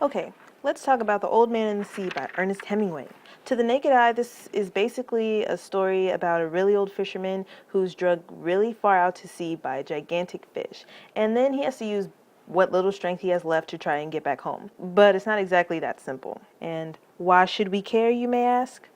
Okay, let's talk about The Old Man and the Sea by Ernest Hemingway. To the naked eye, this is basically a story about a really old fisherman who's dragged really far out to sea by a gigantic fish, and then he has to use what little strength he has left to try and get back home. But it's not exactly that simple. And why should we care, you may ask?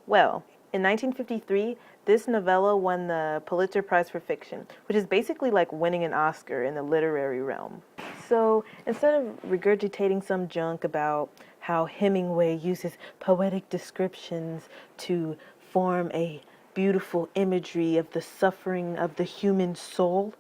Well, in 1953, this novella won the Pulitzer Prize for Fiction, which is basically like winning an Oscar in the literary realm. So instead of regurgitating some junk about how Hemingway uses poetic descriptions to form a beautiful imagery of the suffering of the human soul,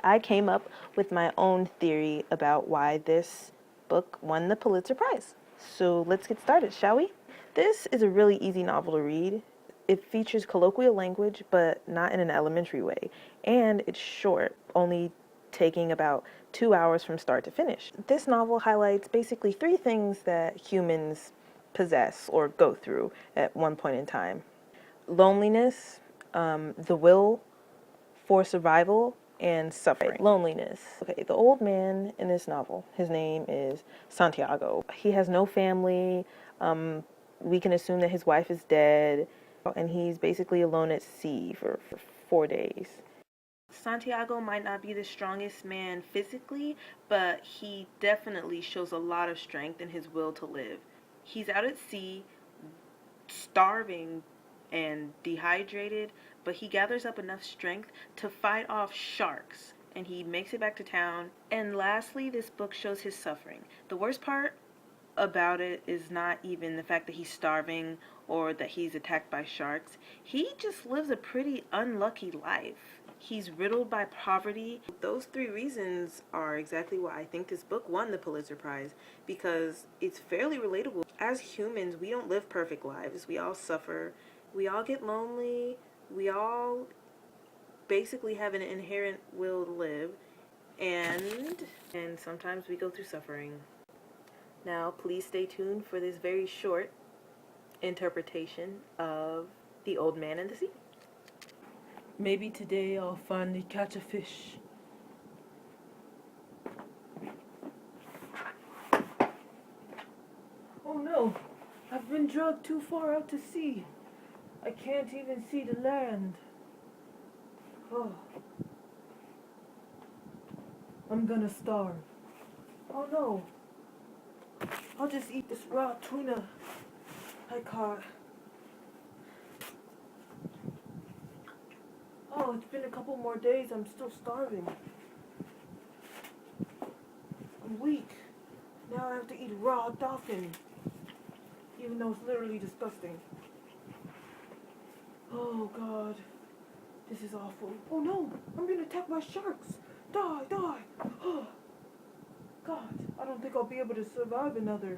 I came up with my own theory about why this book won the Pulitzer Prize. So let's get started, shall we? This is a really easy novel to read. It features colloquial language, but not in an elementary way. And it's short, only taking about 2 hours from start to finish. This novel highlights basically 3 things that humans possess or go through at one point in time: loneliness, the will for survival, and suffering. Loneliness. Okay, the old man in this novel, his name is Santiago. He has no family. We can assume that his wife is dead, and he's basically alone at sea for 4 days. Santiago might not be the strongest man physically, but he definitely shows a lot of strength in his will to live. He's out at sea, starving and dehydrated, but he gathers up enough strength to fight off sharks, and he makes it back to town. And lastly, this book shows his suffering. The worst part about it is not even the fact that he's starving or that he's attacked by sharks. He just lives a pretty unlucky life. He's riddled by poverty. Those 3 reasons are exactly why I think this book won the Pulitzer Prize, because it's fairly relatable. As humans, we don't live perfect lives. We all suffer. We all get lonely. We all basically have an inherent will to live. And sometimes we go through suffering. Now, please stay tuned for this very short interpretation of The Old Man and the Sea. Maybe today I'll finally catch a fish. Oh no, I've been dragged too far out to sea. I can't even see the land. Oh, I'm gonna starve. Oh no, I'll just eat this raw tuna I caught. Oh, it's been a couple more days. I'm still starving. I'm weak. Now I have to eat raw dolphin, even though it's literally disgusting. Oh God, this is awful. Oh no, I'm being attacked by sharks. Die, die. Oh God, I don't think I'll be able to survive another